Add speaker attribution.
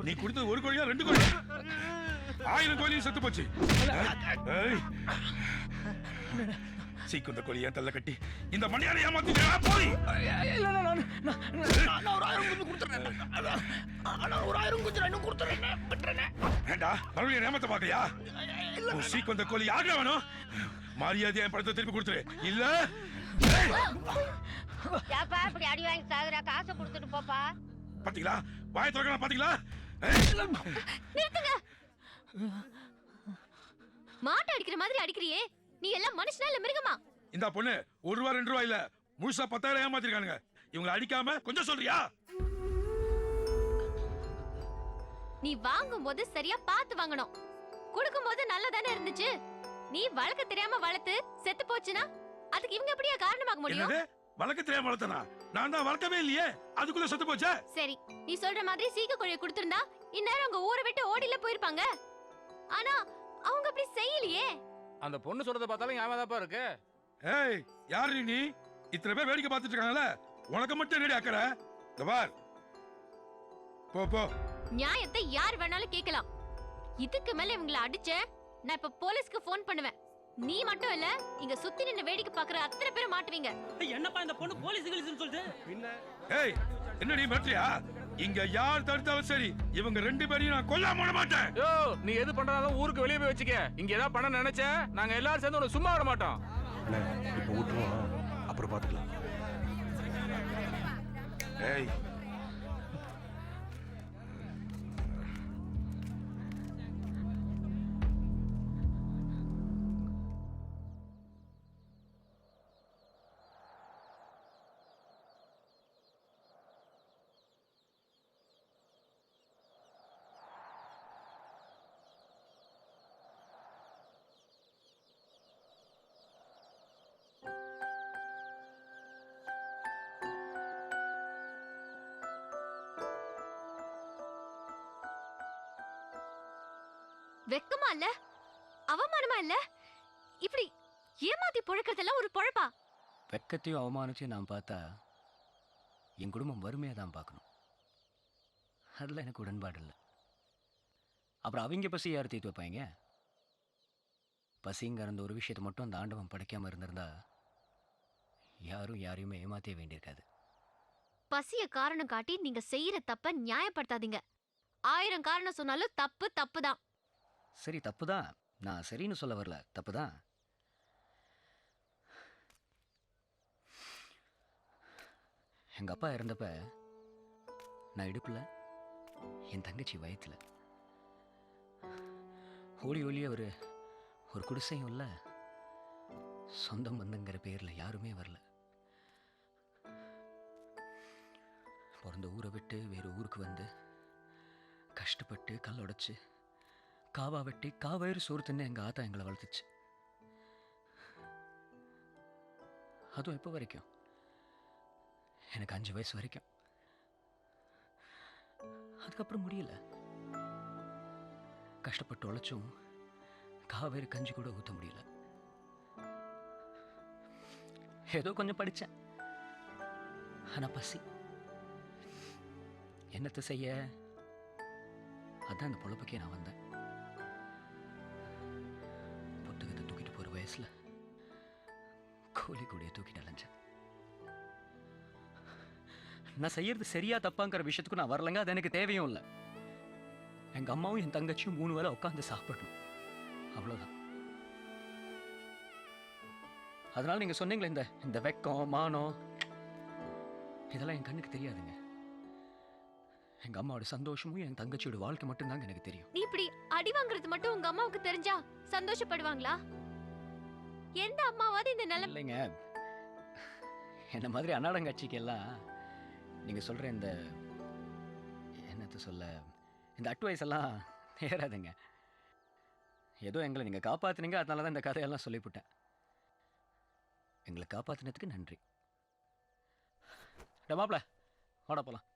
Speaker 1: நீ கொடுத்தது ஒரு கோழியா 2 கோழி? 1000 கோழியும் செத்து போச்சு. சீக்கிரம் கோழி ஏன் தள்ள கட்டி இந்த மணியாரை ஏமாத்திட்டா போய். வேண்டா மறுபடியும் ஏமாத்த பாக்கலையா? சீக்கிரம் கோழி யாருக்கா வேணும்? மரியாதை என் படத்தை திருப்பி கொடுத்துரு. இல்ல
Speaker 2: யாப்பா இப்படி அடி வாங்கி சாகுறா? காசை கொடுத்துட்டு போப்பா.
Speaker 1: பாத்தீங்களா? வாயை திறக்கணும் பாத்தீங்களா?
Speaker 3: நிறுத்துங்க. மாட்டை அடிக்கிற மாதிரி அடிக்கிறியே, நீ எல்லாம் மனுஷனா இல்ல மிருகமா?
Speaker 1: இந்த பொண்ணு 1 ரூபா 2 ரூபா இல்ல முழுசா 10,000 ஏமாத்திருக்கானுங்க. இவங்களை அடிக்காம கொஞ்சம் சொல்றியா?
Speaker 3: நீ வாங்கும் போது சரியா பார்த்து வாங்கணும். கொடுக்கும் போது நல்லா தானே இருந்துச்சு. நீ வளர்க்க தெரியாம வளர்த்து செத்து போச்சுனா அதுக்கு இவங்க எப்படியா காரணமாக முடியும்?
Speaker 1: வளர்க்க தெரியாம வளர்த்தனா? நான் தான் வளர்க்கவே இல்லையே, அதுக்குள்ள செத்து போச்சே.
Speaker 3: சரி, நீ சொல்ற மாதிரி சீக்க கோழியை கொடுத்திருந்தா இந்நேரம் அவங்க ஊரை விட்டு ஓடில போயிருப்பாங்க. ஆனா அவங்க அப்படி செய்யலையே.
Speaker 4: அந்த பொண்ணு சொல்றத பார்த்தாலும் ஏமாதாப்பா இருக்கு.
Speaker 1: ஏய், யாரு நீ? இத்தனை பேர் வேடிக்கை பார்த்துட்டு இருக்காங்கல்ல, உனக்கு மட்டும் என்னடி அக்கறை? இந்த பார், போ போ.
Speaker 3: நியாயத்தை யார் வேணாலும் கேட்கலாம். இதுக்கு மேல இவங்களை அடிச்ச நான் இப்ப போலீஸ்க்கு போன் பண்ணுவேன். நீ மட்டும் இல்ல, இங்க சுத்தி நின்னு வேடிக்கை பாக்குற அத்தனை பேரும் மாட்டுவீங்க.
Speaker 5: என்னப்பா இந்த பொண்ணு போலீஸ் கிளிஸ்னு சொல்லுது?
Speaker 1: ஏய், என்னடி மேட்ரியா? இங்க யார் தடுத்தாலும் சரி, இவங்க 2 பேரையும் நான் கொல்லாம விட மாட்டேன்.
Speaker 4: யோ, நீ எது பண்றதாலும் ஊருக்கு வெளியே போய் வச்சுக்க. இங்க ஏதாவது பண்ண நினைச்ச நாங்க எல்லாரும் சேர்ந்து உன்னை சும்மா விட மாட்டோம்.
Speaker 6: இப்ப விட்டுருவோம், அப்புறம் பாத்துக்கலாம்.
Speaker 1: ஏய்,
Speaker 3: வெக்கமா இல்ல? அவமானமா இல்ல? இப்படி ஏமாத்தி பொழைக்கிறதெல்லாம் ஒரு பொழப்பா?
Speaker 7: வெக்கத்தையும் அவமானத்தையும் நான் பார்த்தா என் குடும்பம் வறுமையாக தான் பார்க்கணும். அதில் எனக்கு உடன்பாடு இல்லை. அப்புறம் அவங்க பசி யார் தீர்த்து வைப்பாங்க? பசிங்கிற அந்த ஒரு விஷயத்தை மட்டும் அந்த ஆண்டவன் படைக்காமல் இருந்திருந்தா யாரும் யாரையுமே ஏமாற்றே வேண்டியிருக்காது.
Speaker 3: பசிய காரணம் காட்டி நீங்க செய்யற தப்ப நியாயப்படுத்தாதீங்க. 1000 காரணம் சொன்னாலும் தப்பு தப்பு தான்.
Speaker 7: சரி, தப்பு தான். நான் சரின்னு சொல்ல வரல, தப்பு தான். எங்கள் அப்பா இறந்தப்ப நான் இடுப்பில், என் தங்கச்சி வயத்தில், ஓடி ஓடியே ஒரு குடிசையும் இல்லை, சொந்தம் பந்தங்கிற பேரில் யாருமே வரல. பிறந்த ஊரை விட்டு வேறு ஊருக்கு வந்து கஷ்டப்பட்டு கல் உடைச்சு காவா வெட்டி காவேறு சோறு தின்னு எங்கள் ஆத்தா எங்களை வளர்த்துச்சு. அதுவும் எப்போ வரைக்கும்? எனக்கு 5 வயசு வரைக்கும். அதுக்கப்புறம் முடியல. கஷ்டப்பட்டு உழைச்சும் காவேரி கஞ்சி கூட ஊற்ற முடியல. ஏதோ கொஞ்சம் படித்தேன், ஆனால் பசி என்னத்தை செய்ய? அதான் அந்த பொழப்புக்கே நான் வந்தேன். புத்தகத்தை தூக்கிட்டு போகிற வயசில் கோழி கூடிய தூக்கிட்டு அலைஞ்சேன். நான் செய்யறது சரியா தப்பாங்கிற விஷயத்துக்கு நான் வரலங்க. அது எனக்கு தேவையும் இல்லை. எங்க அம்மாவும் என் தங்கச்சியும் 3 வேளை உட்காந்து சாப்பிடணும், அவ்வளவுதான். அதனால நீங்க சொன்னீங்களே இந்த வெக்கம் மானம் இதெல்லாம் என் கண்ணுக்கு தெரியாதுங்க. எங்க அம்மாவோட சந்தோஷமும் என் தங்கச்சியோட வாழ்க்கை மட்டும்தாங்க எனக்கு தெரியும்.
Speaker 3: நீ இப்படி அடி வாங்குறது மட்டும் உங்க அம்மாவுக்கு தெரிஞ்சா சந்தோஷப்படுவாங்களா? எந்த அம்மாவாவது இந்த நிலைமை
Speaker 7: இல்லைங்க. என்ன மாதிரி அன்னாடங்காட்சிக்கு எல்லாம் நீங்க சொல்ற இந்த என்னத்தை சொல்ல, இந்த அட்வைஸ் எல்லாம் ஏறாதுங்க. ஏதோ எங்களை நீங்க காப்பாத்துனீங்க, அதனால தான் இந்த கதையெல்லாம் சொல்லிவிட்டேன். எங்களை காப்பாத்தினதுக்கு நன்றி. மாப்பிள வாடா போலாம்.